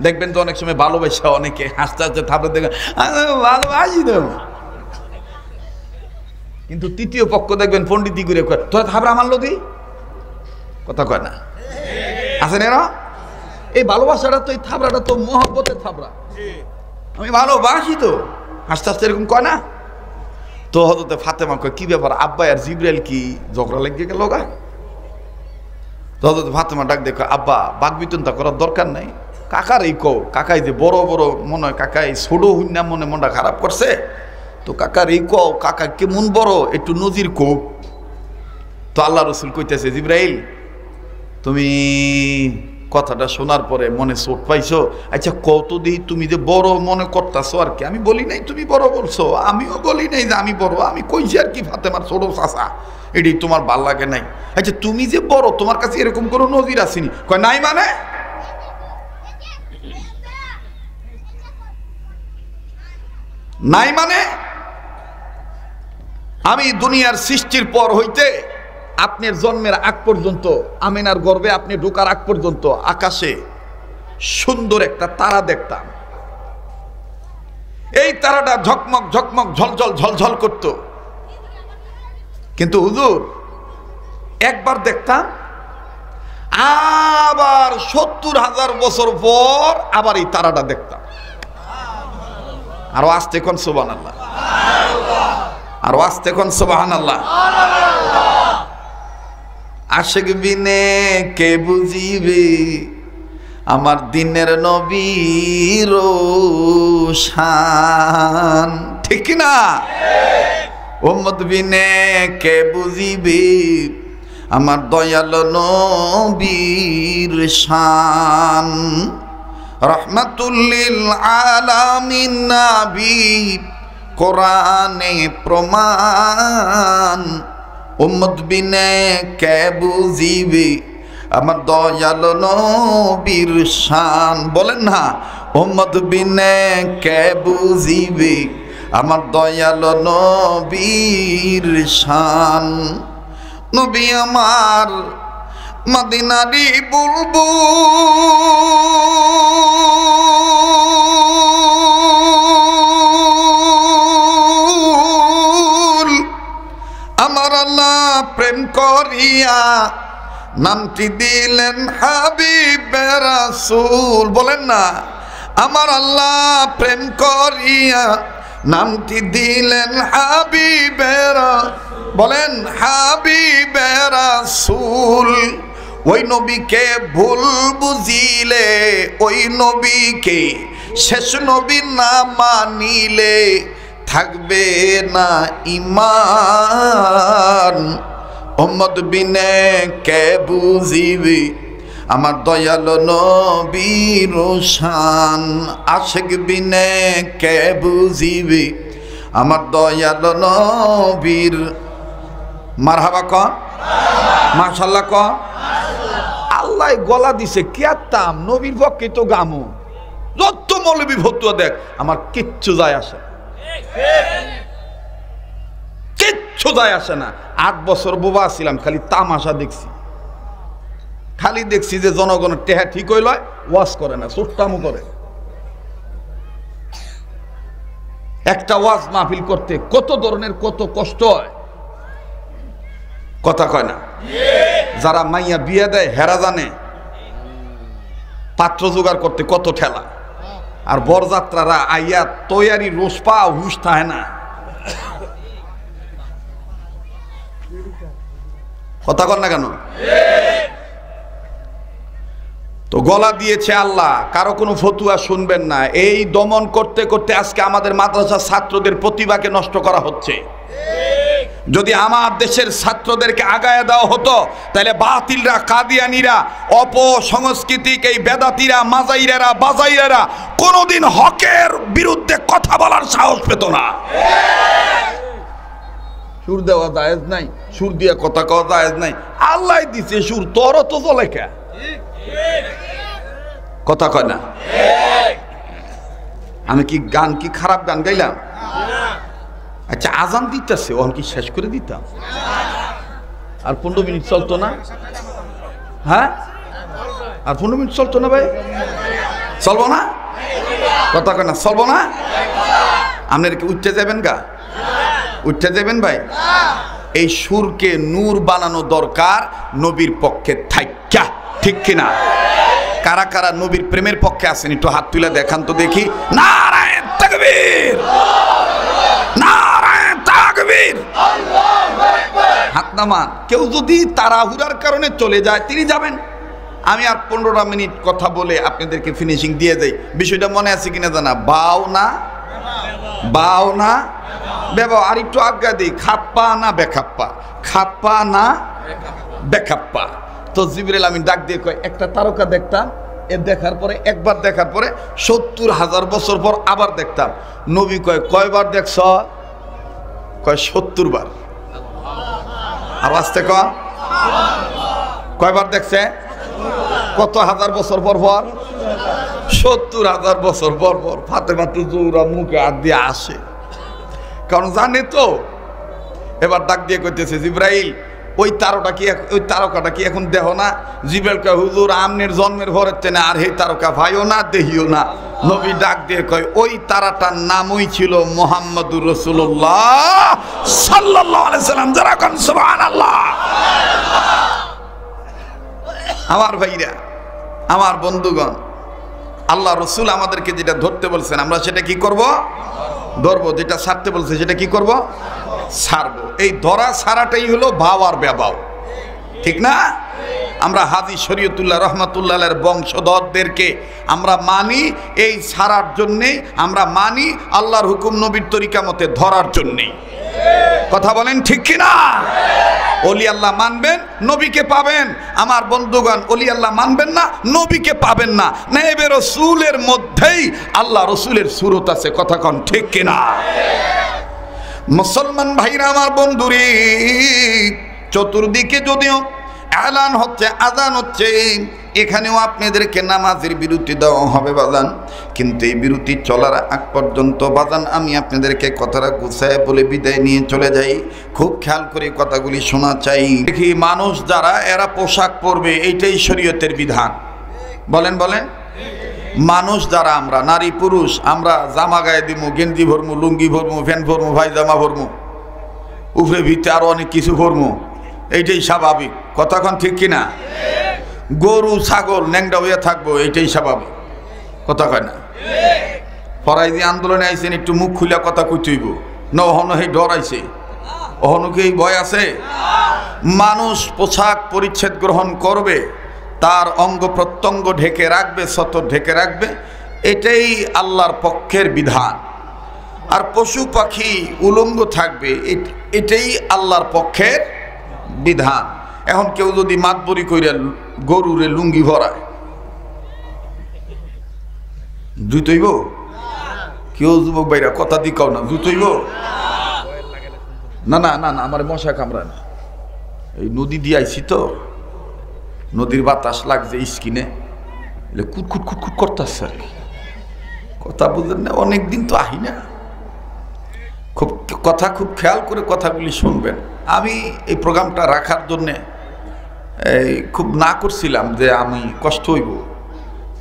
দেখবেন তো অনেক সময় ভালোবাসা অনেকে হাসতে হাসতে থাপড়ে দেখবেন ভালোবাসি তো, কিন্তু তৃতীয় পক্ষ দেখবেন পণ্ডিতি করে কয় তোরা থাপড়া মারলো দি, কথা কয় না, আছেন এরা। এই ভালোবাসাটা তো, এই থাপড়াটা তো মহব্বতের থাপড়া, আমি ভালোবাসি তো, হাসতে হাসতে এরকম কয় না। তো হযরতে ফাতেমা কয় কি ব্যাপার আব্বা আর জিবরাইল কি ঝগড়া লেগে গেল গা? তো হযরতে ফাতেমা ডাক দেখো, আব্বা বাকবিতনটা করার দরকার নাই, কাকার এই কও, কাকাই যে বড় বড় মনে হয় কাকাই ছোট হইনা মনে মনটা খারাপ করছে, তো কাকার এই কও, কাকা কেমন বড় একটু নজির কও। তো আল্লাহ রসুল কইতেছে জিবরাইল তুমি কথাটা শোনার পরে মনে চোট পাইছো, আচ্ছা কত দিই তুমি যে বড় মনে করতেছো আর কি, আমি বলি নাই তুমি বড় বলছো, আমিও বলি নাই যে আমি বড়, আমি কইছি আর কি ফাতেমার ছোট চাচা, এটাই তোমার ভাল লাগে নাই। আচ্ছা তুমি যে বড় তোমার কাছে এরকম কোনো নজির আসেনি? কয় নাই মানে, নাই মানে আমি দুনিয়ার সৃষ্টির পর হইতে আপনার জন্মের আগ পর্যন্ত, আমিনার গর্ভে আপনি ঢোকার আগ পর্যন্ত আকাশে সুন্দর একটা তারা দেখতাম। এই তারাটা ঝকমক ঝকমক ঝলঝল ঝলঝল করত, কিন্তু হুজুর একবার দেখতাম, আবার ৭০,০০০ বছর পর আবার এই তারাটা দেখতাম। আরো আসতে কোন সুবহানাল্লাহ, আরো আসতে কোন সুবহানাল্লাহ। আশিক বিনে কে বুঝিবে আমার দিনের নবীর শান। ঠিক না? উম্মত বিনে কে বুঝিবে আমার দয়াল নবীর শান। রহমাতুল লিল আলামিন নবী কোরআনে প্রমাণ। উম্মত বিনে কে বুঝিবে আমার দয়াল নবীর শান। বলেন না, উম্মত বিনে কে বুঝিবে আমার দয়াল নবীর শান। নবী আমার মদিনারি বুলবুল, আমার আল্লাহ প্রেম করিয়া নামটি দিলেন হাবিবে রাসূল। বলেন না, আমার আল্লাহ প্রেম করিয়া নামটি দিলেন হাবিবে রাসূল। বলেন হাবিবে রাসূল। ওই নবীকে ভুল বুঝিলে, ওই নবীকে শেষ নবী না মানিলে থাকবে না ঈমান। উম্মত বিনে কে বুঝিবে আমার দয়াল নবীর শান। আশিক বিনে কে বুঝিবে আমার দয়াল নবীর। মারহাবা কন, মাশাআল্লাহ কন। আল্লাহ গলা দিছে কিয়াতাম নবীর পক্ষে তো গামু। যত মৌলবী ফতুয়া দেখ, আমার কিচ্ছু যায় আসে, কিচ্ছু যায় আসে না। 8 বছর বোবা ছিলাম, খালি তামাশা দেখছি, খালি দেখছি যে জনগণের টেহা ঠিক হইল, ওয়াজ করে না, চোট্টামো করে। একটা ওয়াজ মাহফিল করতে কত ধরনের কত কষ্ট হয়, কথা কয় না। যারা মাইয়া বিয়ে দেয় হেরা জানে পাত্র জোগাড় করতে কত ঠেলা, আর বরযাত্রারা আইয়া তৈয়ারি রোজ পা হুশ থাকে না, কথা কন না কেন? তো গলা দিয়েছে আল্লাহ, কারো কোনো ফতুয়া শুনবেন না। এই দমন করতে করতে আজকে আমাদের মাদ্রাসার ছাত্রদের প্রতিভাকে নষ্ট করা হচ্ছে। যদি আমার দেশের ছাত্রদেরকে আগায় দেওয়া হতো, তাহলে বাতিলরা, কাদিয়ানীরা, অপসংস্কৃতিক এই বেদাতিরা, মাজাইরেরা, বাজাইরেরা কোনোদিন হকের বিরুদ্ধে কথা বলার সাহস পেত না। সুর দেওয়া জায়েজ নাই, সুর দিয়ে কথা কওয়া জায়েজ নাই। আল্লাহ দিছে সুর, তোর তো চলে কে? কথা কয় না। আমি কি গান কি খারাপ গান গাইলাম? আচ্ছা, আজান দিতেছে, ওখান কি শেষ করে দিতাম? আর 15 মিনিট চলতো না? হ্যাঁ, আর 15 মিনিট চলতো না ভাই? চলবো না? কথা কয় না, চলবো না? আপনার কি উঠতে যাবেন গা? উঠতে যাবেন ভাই? এই সুরকে নূর বানানো দরকার নবীর পক্ষে থাইক্কা, ঠিক কিনা? কারা কারা নবীর প্রেমের পক্ষে আছেন একটু হাত তুলে দেখান তো দেখি। নারায়ে তাকবীর, নারায়ে তাকবীর, আল্লাহু আকবার। হাত নামান। কেউ যদি তাড়াহুড়ার কারণে চলে যায়, তিনি যাবেন। আমি আর 15টা মিনিট কথা বলে আপনাদেরকে ফিনিশিং দিয়ে দেই। বিষয়টা মনে আছে কিনা জানা? বাও না, বাও না, বেবাও। আর একটু আজ্ঞা দিই, খাপ্পা না বেখাপ্পা, খাপ্পা না বেখাপ্পা। তো জিবরাইল আমি ডাক দিয়ে কয়, একটা তারকা দেখতাম, এ দেখার পরে, একবার দেখার পরে 70,000 বছর পর আবার দেখতাম। নবী কয়, কয়বার দেখছ? কয় 70 বার। আর আসতে কয়বার দেখছে? কত হাজার বছর পর পর? 70,000 বছর পর পর। ফাতেমা তো জোরা মুখে হাত দিয়ে আসে, কারণ জানে তো। এবার ডাক দিয়ে কইতেছে, জিবরাইল ওই তারকাটা কি এখন দেহ না? জিবরাইল কয়, হুজুর আমনের জন্মের পরের চেনে আর এই তারকা ভাইও না দেহিও না। নবী ডাক দিয়ে কয়, ওই তারাটার নামই ছিল মুহাম্মদুর রাসূলুল্লাহ সাল্লাল্লাহু আলাইহি সাল্লাম। যারা কোন সুবহানাল্লাহ। আমার ভাইরা, আমার বন্ধুগণ, আল্লাহ রসুল আমাদেরকে যেটা ধরতে বলছেন আমরা সেটা কি করব? ধরবো। যেটা ছাড়তে বলছে সেটা কি করব? ছাড়বো। এই ধরা ছাড়াটাই হলো ভাও আর ব্যবাও, ঠিক না? আমরা হাজী শরীয়তুল্লাহ রহমাতুল্লাহের বংশধরদেরকে আমরা মানি এই ছাড়ার জন্যে, আমরা মানি আল্লাহর হুকুম নবীর তরিকা মতে ধরার জন্যে। কথা বলেন ঠিক কিনা? ওলি আল্লাহ মানবেন, নবীকে পাবেন। আমার বন্ধুগণ, ওলি আল্লাহ মানবেন না, নবীকে পাবেন না। নায়েবে রাসূলের মধ্যেই আল্লাহ রসুলের সুরত আছে। কথা কন ঠিক কিনা? মুসলমান ভাইরা আমার বন্ধুরে, চতুর্দিকে যদিও এলান হচ্ছে, আজান হচ্ছে, এখানেও আপনাদেরকে নামাজের বিরতি দেওয়া হবে বাজান। কিন্তু এই বিরতি চলার আগ পর্যন্ত বাজান আমি আপনাদেরকে কথাটা গুছায় বলে বিদায় নিয়ে চলে যাই। খুব খেয়াল করে কথাগুলি শোনা চাই। দেখি মানুষ যারা এরা পোশাক পরবে, এইটাই শরীয়তের বিধান। বলেন বলেন। মানুষ যারা আমরা নারী পুরুষ, আমরা জামা গায়ে দিমু, গেঞ্জি ভরমু, লুঙ্গি ভরমু, ফ্যান ভরমু, ভাইজামা ভরমু, উপরে ভিতরে আরো অনেক কিছু ভরমু, এইটাই স্বাভাবিক। কতক্ষণ ঠিক কিনা? গরু ছাগল ন্যাংডা হইয়া থাকবো, এইটাই স্বাভাবিক। কথা কয় না? ফরাই যে আন্দোলনে আইছেন, একটু মুখ খুলিয়া কথা কইতেইব না। অহনো হে ডর আইছে, অহনো কি ভয় আছে? মানুষ পোশাক পরিচ্ছেদ গ্রহণ করবে, তার অঙ্গ প্রত্যঙ্গ ঢেকে রাখবে, সতর ঢেকে রাখবে, এটাই আল্লাহর পক্ষের বিধান। আর পশু পাখি উলঙ্গ থাকবে, এটাই আল্লাহর পক্ষের বিধান। এখন কেউ যদি মাতবরি কইরা গরুরে লুঙ্গি ভরায়, জুতইব? কেউ যুবক ভাইরা কথা দি কাও না, জুতইব? না না না না, আমার মশা কামড়ায় না। এই নদী দিয়ে আইছি তো, নদীর বাতাস লাগছে স্কিনে, কুটকুট কুটকুট করতেছে আর কি। কথা বুঝলেন না? অনেকদিন তো আহি না, খুব কথা খুব খেয়াল করে কথাগুলি শুনবেন। আমি এই প্রোগ্রামটা রাখার জন্যে খুব না করছিলাম যে আমি কষ্ট হইব।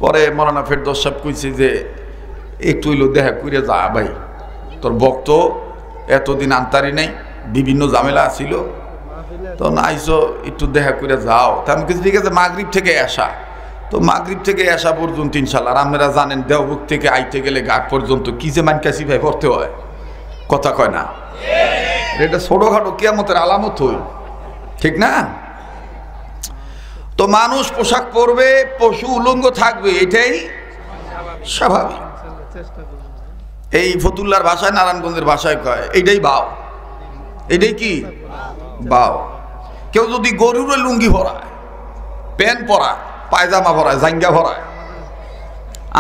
পরে মৌলানা ফেরদৌস সাহেব কইছে যে একটু হইলো দেখা করে যা ভাই, তোর বক্ত এতদিন আনতারি নাই, বিভিন্ন ঝামেলা ছিল, তো আইসো একটু দেখা করে যাও। তা আমি কিছু ঠিক আছে, মাগরিব থেকে আসা, তো মাগরিব থেকে আসা পর্যন্ত ইনশাল্লাহ। আর আপনারা জানেন দেওবুক থেকে আইতে গেলে ঘাট পর্যন্ত কি যে মানকাশি ভাই পড়তে হয়। কথা কয় না? এটা ছোটখাটো কিয়ামতের আলামত হই, ঠিক না? তো মানুষ পোশাক পরবে, পশু উলঙ্গ থাকবে, এটাই স্বাভাবিক। এই ফতুল্লার ভাষায়, নারায়ণগঞ্জের ভাষায় কয় এইটাই বাও। এটাই কি বাও। কেউ যদি গরুরে লুঙ্গি ভরায়, প্যান্ট পরায়, পায়জামা ভরায়, জাঙ্গা ভরায়,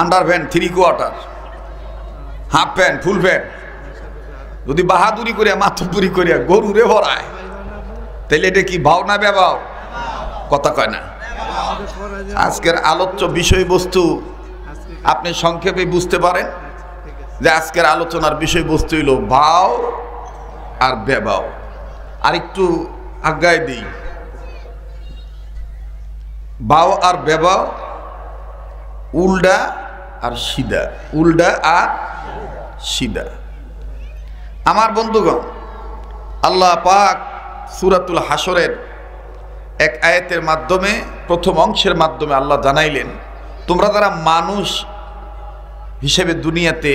under pant, 3 quarter, half pant, full pant, যদি বাহাদুরি করিয়া মাথুরি করিয়া গরুরে ভরায়, তাহলে এটা কি ভাও না বেবাও? কথা কয় না? আজকের আলোচ্য বিষয়বস্তু আপনি সংক্ষেপে বুঝতে পারেন যে আজকের আলোচনার বিষয়বস্তু হইল ভাও আর বেবাও। আর একটু আজ্ঞায় দিই, বাও আর বেবাও উল্টা আর সিধা, উল্টা আর সিধা। আমার বন্ধুগণ, আল্লাহ পাক সূরাতুল হাসরের এক আয়াতের মাধ্যমে, প্রথম অংশের মাধ্যমে আল্লাহ জানাইলেন, তোমরা যারা মানুষ হিসেবে দুনিয়াতে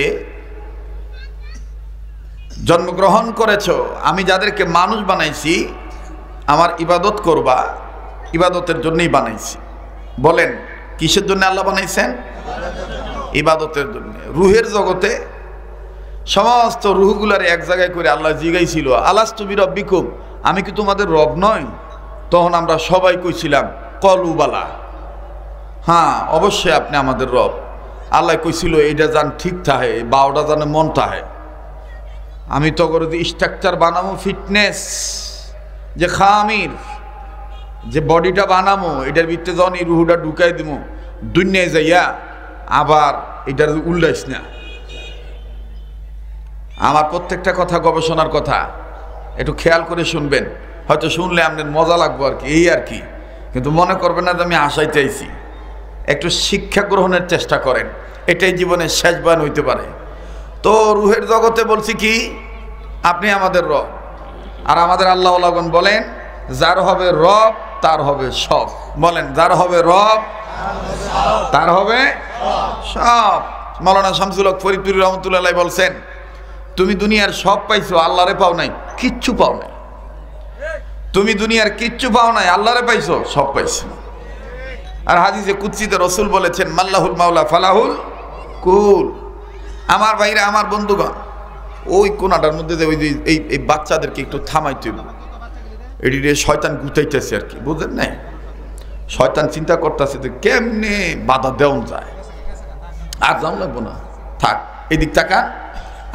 জন্মগ্রহণ করেছ, আমি যাদেরকে মানুষ বানাইছি, আমার ইবাদত করবা, ইবাদতের জন্যই বানাইছি। বলেন কিসের জন্য আল্লাহ বানাইছেন? ইবাদতের জন্য। রুহের জগতে সমস্ত রুহগুলার এক জায়গায় করে আল্লাহ জিগাইছিল, আলাস্তু বিরব্বিকুম, আমি কি তোমাদের রব নয়? তখন আমরা সবাই কইছিলাম কলু বালা, হ্যাঁ অবশ্যই আপনি আমাদের রব। আল্লাহ কইছিল এইটা জান ঠিক থাকে, বারোটা জানে মন থাকে। আমি তো করে স্ট্রাকচার বানাবো, ফিটনেস যে খামির যে বডিটা বানাবো, এটার ভিতরে যখন এই রুহুটা ঢুকাই দিব, দুনিয়ায় যাইয়া আবার এটার উল্টাইস না। আমার প্রত্যেকটা কথা গবেষণার কথা, একটু খেয়াল করে শুনবেন। হয়তো শুনলে আপনার মজা লাগবো আর কি, এই আর কি, কিন্তু মনে করবেন না যে আমি আশাই চাইছি। একটু শিক্ষা গ্রহণের চেষ্টা করেন, এটাই জীবনের শেষ বয়ান হইতে পারে। তো রুহের জগতে বলছি কি, আপনি আমাদের রব। আর আমাদের আল্লাহ লাগন বলেন, যার হবে রব তার হবে সব। বলেন, যার হবে রব তার হবে সব। মাওলানা শামসুল হক ফরিদপুর রহমতুল্লাহ বলছেন, তুমি দুনিয়ার সব পাইছো, আল্লাহরে পাও নাই, কিচ্ছু পাও নাই। তুমি দুনিয়ার কিচ্ছু পাও নাই, আল্লাহরে পাইছো, সব পাইছো। আর হাদিসে কুদসিতে রাসূল বলেছেন মাল্লাহুল মাওলা ফালাহুল কুল। আমার ভাইরা, আমার বন্ধুগণ, ওই কোনাটার মধ্যে যে ওই যে এই বাচ্চাদেরকে একটু থামাইতে হবে, এটি শয়তান গুতাইতেছে আর কি, বুঝলেন না? শয়তান চিন্তা করতেছে যে কেমনে বাধা দেওয়া যায়। আর জান লাগবো না, থাক, এদিক তাকান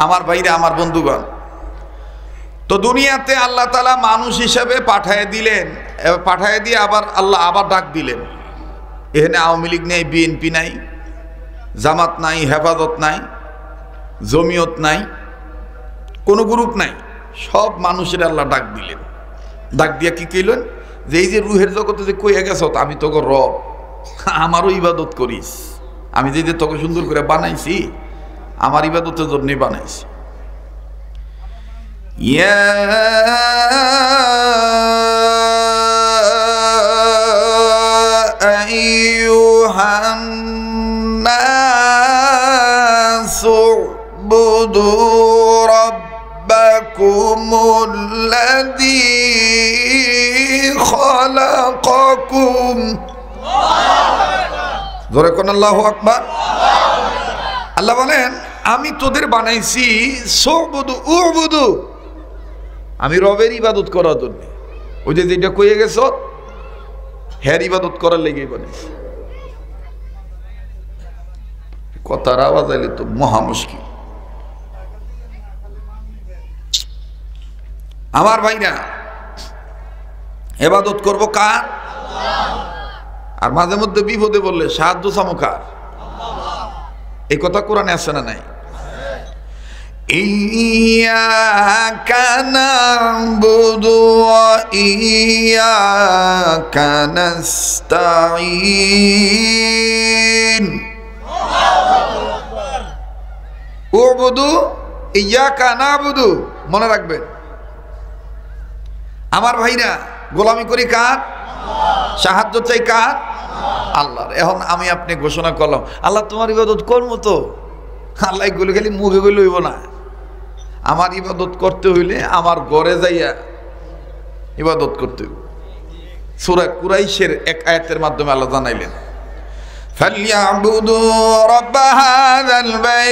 আমার ভাইরা, আমার বন্ধুগণ। তো দুনিয়াতে আল্লাহ তাআলা মানুষ হিসেবে পাঠায় দিলেন, পাঠায় দিয়ে আবার আল্লাহ আবার ডাক দিলেন। এখানে আওয়ামী লীগ নেই, বিএনপি নাই, জামাত নাই, হেফাজত নাই, জমিয়ত নাই, কোনো গ্রুপ নাই, সব মানুষের আল্লাহ ডাক দিলেন। ডাক দিয়া কি কইলেন? যে এই যে রুহের জগতে যে কইয়া গেছ, আমি তোকে রব, আমারও ইবাদত করিস। আমি যে তোকে সুন্দর করে বানাইছি, আমার ইবাদতের জন্য বানাইছি। ইয়া আইয়ুহান নাসু উবুদু রাব্বাকুমুল্লাযী খালাকাকুম। জোরে কোন আল্লাহু আকবার। আল্লাহ বলেন আমি তোদের বানাইছি সুবুদু উবুদু, আমি রবের ইবাদত করার জন্য। ওই যে যেটা কইয়ে গেছ, হ্যার ইবাদত করার লেগেই বানাইছি। কথার আওয়াজ আইলে তো মহা মুশকিল। আমার ভাইরা, ইবাদত করব কার? আর মাঝে মধ্যে বিপদে বললে সাহায্য চামো কার? এই কথা কোরআনে আছে না নাই? ইয়্যাকা না'বুদু ওয়া ইয়্যাকা নাস্তাঈন। উবুদু ইয়্যাকা না'বুদু, মনে রাখবেন আমার ভাইরা। গোলামি করি কার? সাহায্য চাই কার? আল্লাহর। এখন আমি আপনি ঘোষণা করলাম আল্লাহ তোমার ইবাদত করবো, তো আল্লাহ এগুলো খালি মুখে গেলে হইব না। আমার ইবাদত করতে হইলে আমার ঘরে যাইয়া ইবাদত করতে হইব। সূরা কুরাইশের এক আয়াতের মাধ্যমে আল্লাহ জানাইলেন ফালইয়াবুদু রাব্ব হাযাল বাইত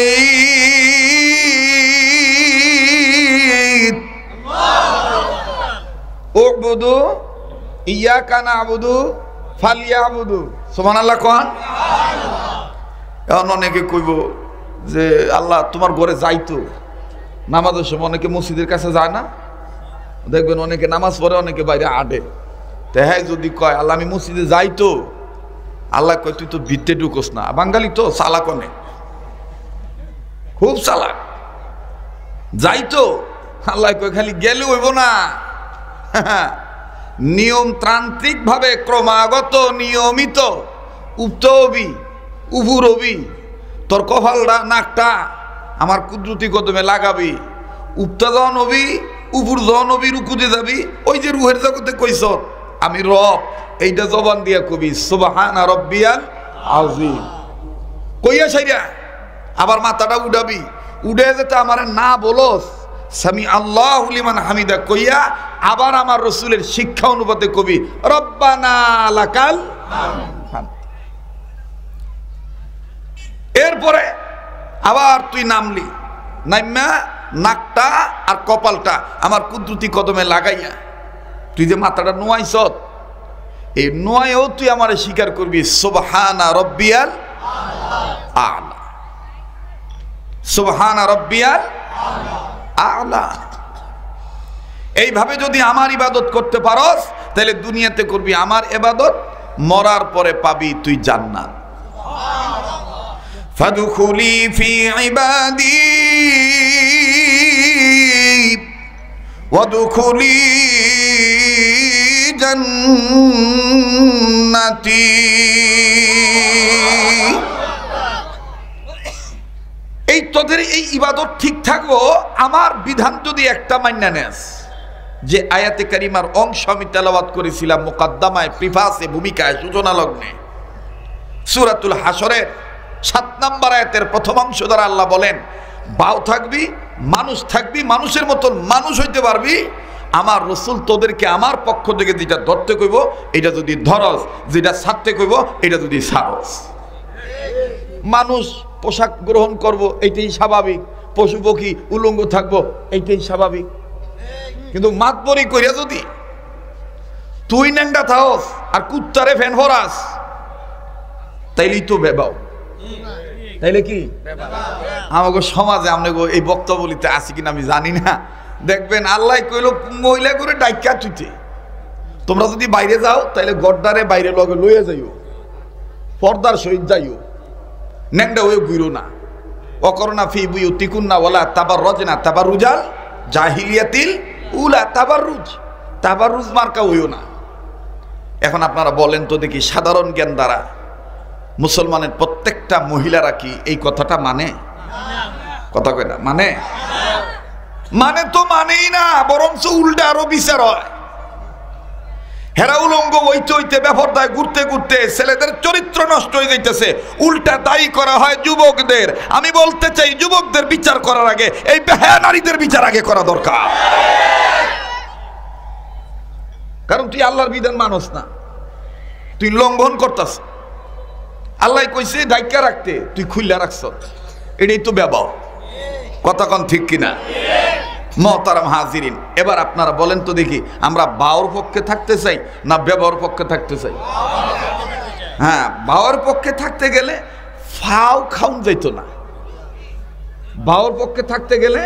উবুদু ইয়্যাকা না'বুদু ফালইয়াবুদু। সুবহানাল্লাহ কোন। এখন অনেকে কইব যে আল্লাহ তোমার ঘরে যাইতো, নামাজের সময় অনেকে মসজিদের কাছে যায় না, দেখবেন অনেকে নামাজ পড়ে, অনেকে বাইরে আডে। তো হ্যাঁ যদি কয় আল্লাহ আমি মসজিদে যাইতো, আল্লাহ কয় তুই তো ভিত্তে ঢুকোস না। বাঙালি তো চালাক, অনেক খুব চালাক। যাইতো, আল্লাহ কয় খালি গেলে হইব না, নিয়মতান্ত্রিক ভাবে ক্রমাগত নিয়মিত উপ্ত হবি, উপুর হবি, তোর কপালটা নাকটা আমার কুদরতি কদমে লাগাবি, উপটা যখন হবি, উপুর যখন হবি, রুকুতে যাবি। ওই যে রুহের জগতে কইস আমি রব, এইটা জবান দিয়া কবি সুবহানা রাব্বিয়াল আযীম কইয়া সাইরা আবার মাথাটা উঠাবি, উঠে যেতে আমার না বলস সামি আল্লাহু লিমান হামিদা কইয়া আবার আমার রাসূলের শিক্ষা অনুপাতে কবি রব্বানা লাকাল হামদ। এরপরে আবার তুই নামলি, নাইমা নাকটা আর কপালটা আমার কুদরতি কদমে লাগাইয়া তুই যে মাথাটা নোয়াইছ, এই নোয়াইও তুই আমার স্বীকার করবি সুবহানা রাব্বিয়াল আ'লা, সুবহানা রাব্বিয়াল আ'লা। এইভাবে যদি আমার ইবাদত করতে পারস তাহলে দুনিয়াতে করবি আমার ইবাদত, মরার পরে পাবি তুই জান্নাত। ফাদখুলি ফি ইবাদি ওয়াদখুলি জান্নাতি। এই তোদের এই ইবাদত ঠিক থাকবো আমার বিধান যদি একটা মান্না নেস। যে আয়াতে কারিমার অংশ আমি তেলাওয়াত করেছিলাম মুকাদ্দামায়, প্রিফাসে, ভূমিকায়, সূচনা লগ্নে, সূরাতুল হাসরের 7 নম্বর আয়াতের প্রথম অংশ দ্বারা আল্লাহ বলেন বাও থাকবি, মানুষ থাকবি, মানুষের মতন মানুষ হইতে পারবি, আমার রসুল তোদেরকে আমার পক্ষ থেকে যেটা ধরতে কইব এটা যদি ধরস, যেটা ছাড়তে কইব এটা যদি ছাড়স। মানুষ পোশাক গ্রহণ করব এইটাই স্বাভাবিক, পশু পক্ষী উলঙ্গ থাকবো এইটাই স্বাভাবিক। কিন্তু মাতবরি কইরা যদি তুই ন্যাংটা থাকস আর কুত্তারে ফ্যান ফরাস, তাইলেই তো বেবাও। তাইলে কি আমাকে সমাজে আপনাকে এই বক্তব্যলিতে আসি কিনা আমি জানি না। দেখবেন আল্লাহ কইল মহিলা করে ডাইকা তুইতে, তোমরা যদি বাইরে যাও তাইলে গড্ডারে বাইরে লগে লইয়া যাইও, পর্দার সহিত যাইও, ন্যাংটা হয়ে ঘুরো না। অকরনা ফি বুয়ুতিকুন্না ওয়ালা তাবাররুজনা তাবাররুজাল জাহিলিয়াতিল উলা, তাবাররুজ মার্কা হইও না। এখন আপনারা বলেন তো দেখি, সাধারণ জ্ঞান দ্বারা মুসলমানের প্রত্যেকটা মহিলারা কি এই কথাটা মানে? কথা কয় না মানে? মানে তো মানেই না, বরঞ্চ উল্টা আরো বিচার হয়। হেরা উলঙ্গ হইতে হইতে বেপরদায় ঘুরতে ঘুরতে ছেলেদের চরিত্র নষ্ট হয়ে যাইতেছে, উল্টা দায়ী করা হয় যুবকদের। আমি বলতে চাই, যুবকদের বিচার করার আগে এই বেহায়া নারীদের বিচার আগে করা দরকার। কারণ তুই আল্লাহর বিধান মানস না, তুই লঙ্ঘন করতাস। আল্লাহ কইছে ডাইকা রাখতে, তুই খুইলা রাখছ, এটাই তো ব্যবহার। কথা কন ঠিক কিনা? মহতারাম হাজিরিন, এবার আপনারা বলেন তো দেখি, আমরা বাউর পক্ষে থাকতে চাই না ব্যবহার পক্ষে থাকতে চাই? হ্যাঁ, বাউর পক্ষে থাকতে গেলে ফাও খাউন যাইতো না, বাউর পক্ষে থাকতে গেলে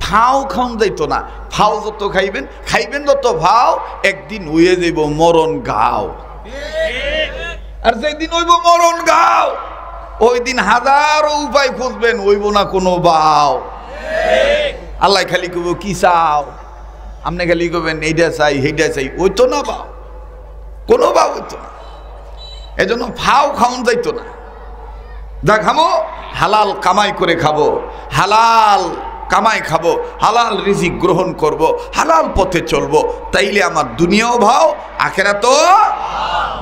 ফাও খাউন যাইতো না। ফাও যত খাইবেন, খাইবেন যত ভাও, একদিন হইয়ে যাইব মরণ গাও। আর যেদিন হইব মরণ গাও, ওই দিন হাজারো উপায় খুঁজবেন, হইব না কোনো বাও। আল্লাহ খালি কব কি চাও, আপনি খালি কবেন এইটা চাই সেইটা চাই, ওই তো না বাও, কোনো বাও হইতো না। এজন্য ফাও খাওন যাইতো না। যা খাবো হালাল কামাই করে খাবো, হালাল কামাই খাবো, হালাল রিজিক গ্রহণ করব, হালাল পথে চলবো, তাইলে আমার দুনিয়াও ভাও, আখেরাতও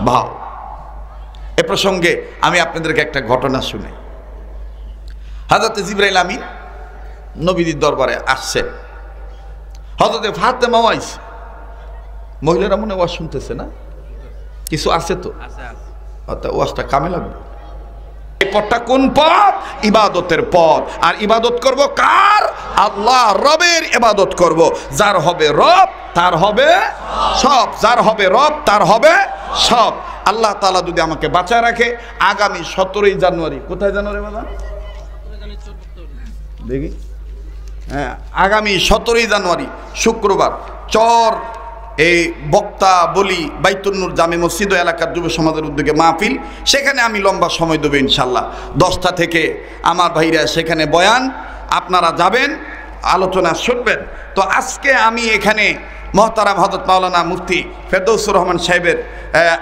ভাও। এ প্রসঙ্গে আমি আপনাদেরকে একটা ঘটনা শুনে। হযরত জিবরাইল আমিন নবীর দরবারে আসছেন, হযরত ফাতেমা আইছে। মহিলারা মনে ওয়াজ শুনতেছে না? কিছু আছে তো? আচ্ছা, ওয়াজটা কামে লাগবে। এই পথটা কোন পথ? ইবাদতের পথ। আর ইবাদত করব কার? আল্লাহ রবের ইবাদত করব। যার হবে রব তার হবে সব, যার হবে রব তার হবে সব। আল্লাহ তাআলা যদি আমাকে বাঁচায় রাখে, আগামী 17 জানুয়ারি, কোথায় জানুয়ারি বাজান দেখি, হ্যাঁ আগামী 17 জানুয়ারি শুক্রবার চর এই বক্তা বলি বাইতুন নূর জামে মসজিদ ও এলাকার যুব সমাজের উদ্যোগে মাহফিল, সেখানে আমি লম্বা সময় দেবো ইনশাল্লাহ। 10টা থেকে আমার ভাইরা সেখানে বয়ান, আপনারা যাবেন, আলোচনা শুনবেন। তো আজকে আমি এখানে মহতারাম হযরত মাওলানা মুফতি ফেরদৌসুর রহমান সাহেবের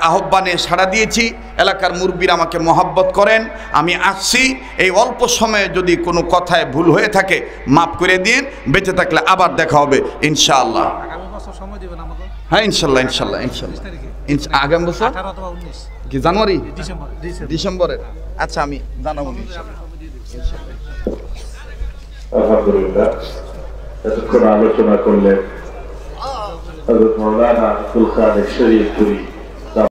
আহ্বানে সাড়া দিয়েছি। এলাকার মুরব্বীরা আমাকে মহাব্বত করেন, আমি আসছি। এই অল্প সময়ে যদি কোনো কথায় ভুল হয়ে থাকে মাফ করে দিন, বেঁচে থাকলে আবার দেখা হবে ইনশাআল্লাহ। হ্যাঁ ইনশাল্লাহ ইনশাল্লাহ ইনশাল্লাহ আগামী বছর কি জানুয়ারি ডিসেম্বরের? আচ্ছা আমি জানাবো
আলহামদুলিল্লাহ। এতক্ষণ আলোচনা করলেন হযরত মাওলানা আব্দুল কাদের শরীয়তপুরী